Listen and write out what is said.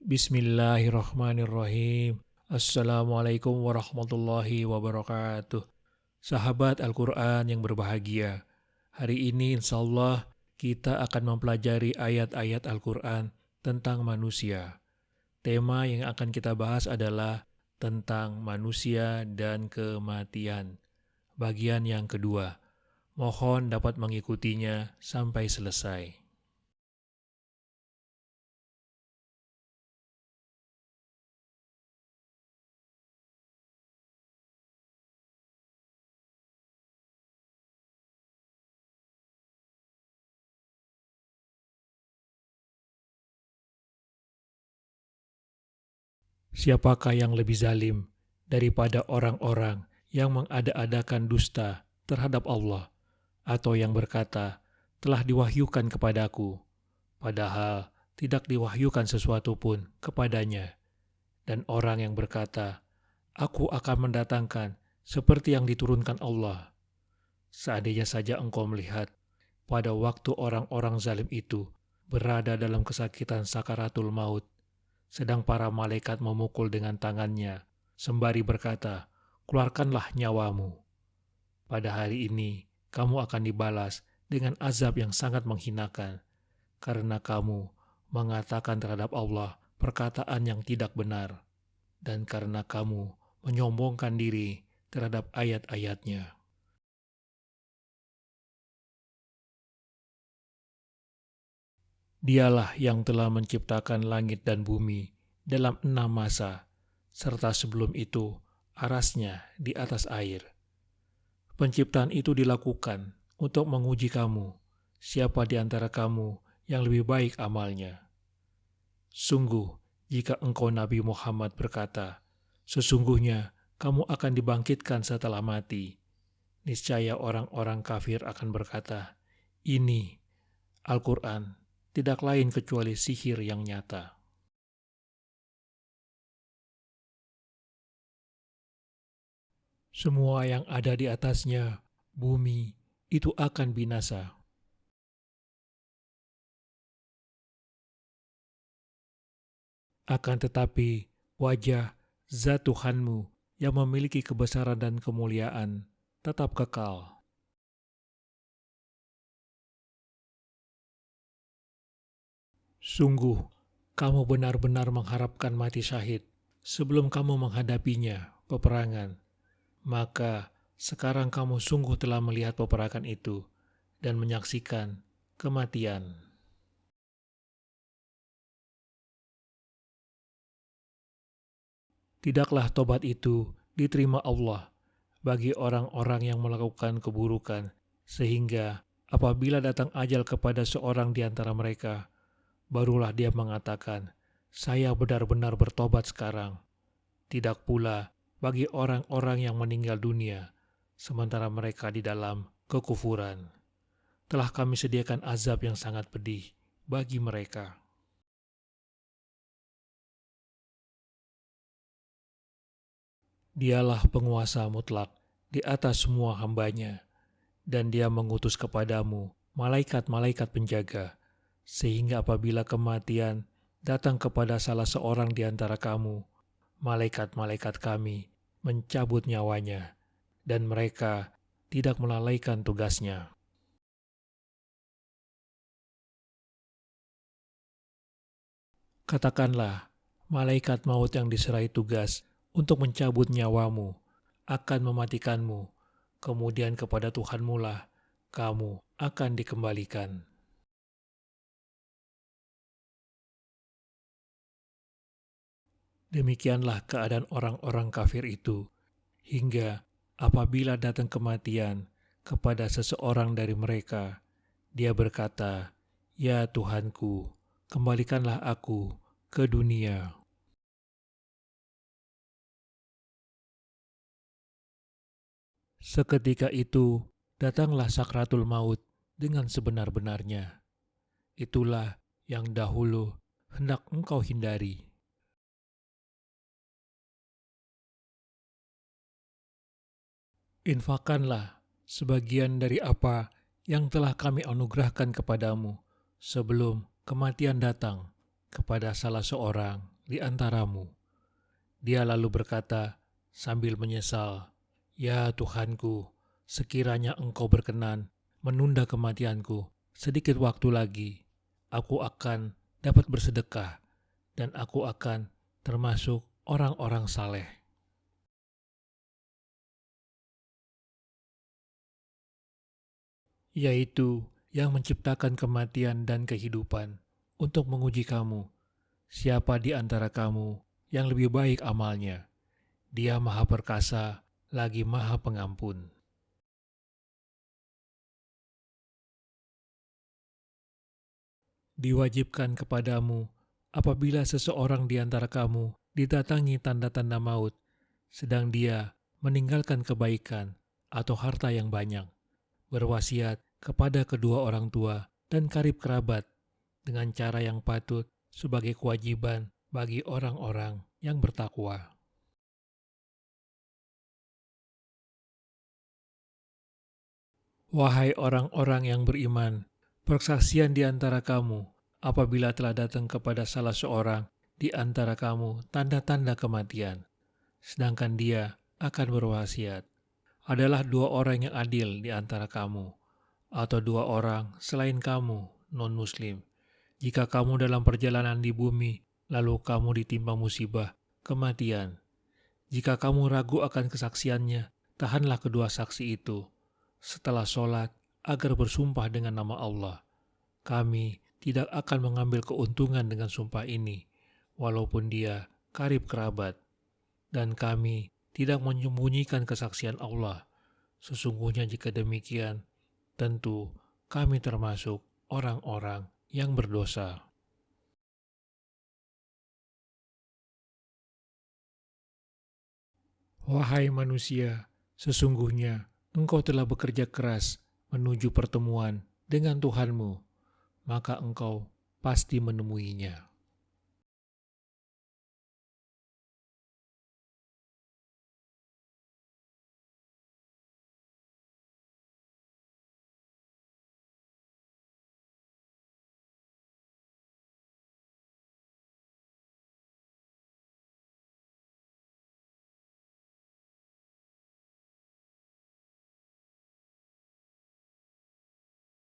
Bismillahirrahmanirrahim. Assalamualaikum warahmatullahi wabarakatuh. Sahabat Al-Quran yang berbahagia, hari ini insya Allah kita akan mempelajari ayat-ayat Al-Quran tentang manusia. Tema yang akan kita bahas adalah tentang manusia dan kematian. Bagian yang kedua, mohon dapat mengikutinya sampai selesai. Siapakah yang lebih zalim daripada orang-orang yang mengada-adakan dusta terhadap Allah, atau yang berkata, telah diwahyukan kepadaku, padahal tidak diwahyukan sesuatu pun kepadanya, dan orang yang berkata, aku akan mendatangkan seperti yang diturunkan Allah. Seandainya saja engkau melihat pada waktu orang-orang zalim itu berada dalam kesakitan sakaratul maut, sedang para malaikat memukul dengan tangannya, sembari berkata, keluarkanlah nyawamu. Pada hari ini, kamu akan dibalas dengan azab yang sangat menghinakan, karena kamu mengatakan terhadap Allah perkataan yang tidak benar, dan karena kamu menyombongkan diri terhadap ayat-ayatnya. Dialah yang telah menciptakan langit dan bumi dalam 6 masa, serta sebelum itu arasnya di atas air. Penciptaan itu dilakukan untuk menguji kamu, siapa di antara kamu yang lebih baik amalnya. Sungguh, jika engkau Nabi Muhammad berkata, sesungguhnya kamu akan dibangkitkan setelah mati, niscaya orang-orang kafir akan berkata, ini Al-Quran tidak lain kecuali sihir yang nyata. Semua yang ada di atasnya, bumi, itu akan binasa. Akan tetapi, wajah zat Tuhanmu yang memiliki kebesaran dan kemuliaan tetap kekal. Sungguh, kamu benar-benar mengharapkan mati syahid sebelum kamu menghadapinya, peperangan. Maka, sekarang kamu sungguh telah melihat peperangan itu dan menyaksikan kematian. Tidaklah tobat itu diterima Allah bagi orang-orang yang melakukan keburukan, sehingga apabila datang ajal kepada seorang di antara mereka, barulah dia mengatakan, saya benar-benar bertobat sekarang. Tidak pula bagi orang-orang yang meninggal dunia, sementara mereka di dalam kekufuran. Telah kami sediakan azab yang sangat pedih bagi mereka. Dialah penguasa mutlak di atas semua hambanya, dan dia mengutus kepadamu malaikat-malaikat penjaga, sehingga apabila kematian datang kepada salah seorang di antara kamu, malaikat-malaikat kami mencabut nyawanya, dan mereka tidak melalaikan tugasnya. Katakanlah, malaikat maut yang diserai tugas untuk mencabut nyawamu akan mematikanmu, kemudian kepada Tuhanmu lah kamu akan dikembalikan. Demikianlah keadaan orang-orang kafir itu, hingga apabila datang kematian kepada seseorang dari mereka, dia berkata, ya Tuhanku, kembalikanlah aku ke dunia. Seketika itu, datanglah sakratul maut dengan sebenar-benarnya. Itulah yang dahulu hendak engkau hindari. Infakkanlah sebagian dari apa yang telah kami anugerahkan kepadamu sebelum kematian datang kepada salah seorang di antaramu. Dia lalu berkata sambil menyesal, "Ya Tuhanku, sekiranya Engkau berkenan menunda kematianku sedikit waktu lagi, aku akan dapat bersedekah dan aku akan termasuk orang-orang saleh." Yaitu yang menciptakan kematian dan kehidupan untuk menguji kamu, siapa di antara kamu yang lebih baik amalnya. Dia Maha Perkasa, lagi Maha Pengampun. Diwajibkan kepadamu apabila seseorang di antara kamu didatangi tanda-tanda maut, sedang dia meninggalkan kebaikan atau harta yang banyak, berwasiat kepada kedua orang tua dan karib kerabat dengan cara yang patut sebagai kewajiban bagi orang-orang yang bertakwa. Wahai orang-orang yang beriman, persaksian di antara kamu apabila telah datang kepada salah seorang di antara kamu tanda-tanda kematian, sedangkan dia akan berwasiat, adalah dua orang yang adil di antara kamu, atau dua orang selain kamu, non-muslim. Jika kamu dalam perjalanan di bumi, lalu kamu ditimpa musibah, kematian. Jika kamu ragu akan kesaksiannya, tahanlah kedua saksi itu setelah sholat agar bersumpah dengan nama Allah. Kami tidak akan mengambil keuntungan dengan sumpah ini, walaupun dia karib kerabat. Dan kami tidak menyembunyikan kesaksian Allah. Sesungguhnya jika demikian, tentu kami termasuk orang-orang yang berdosa. Wahai manusia, sesungguhnya engkau telah bekerja keras menuju pertemuan dengan Tuhanmu, maka engkau pasti menemuinya.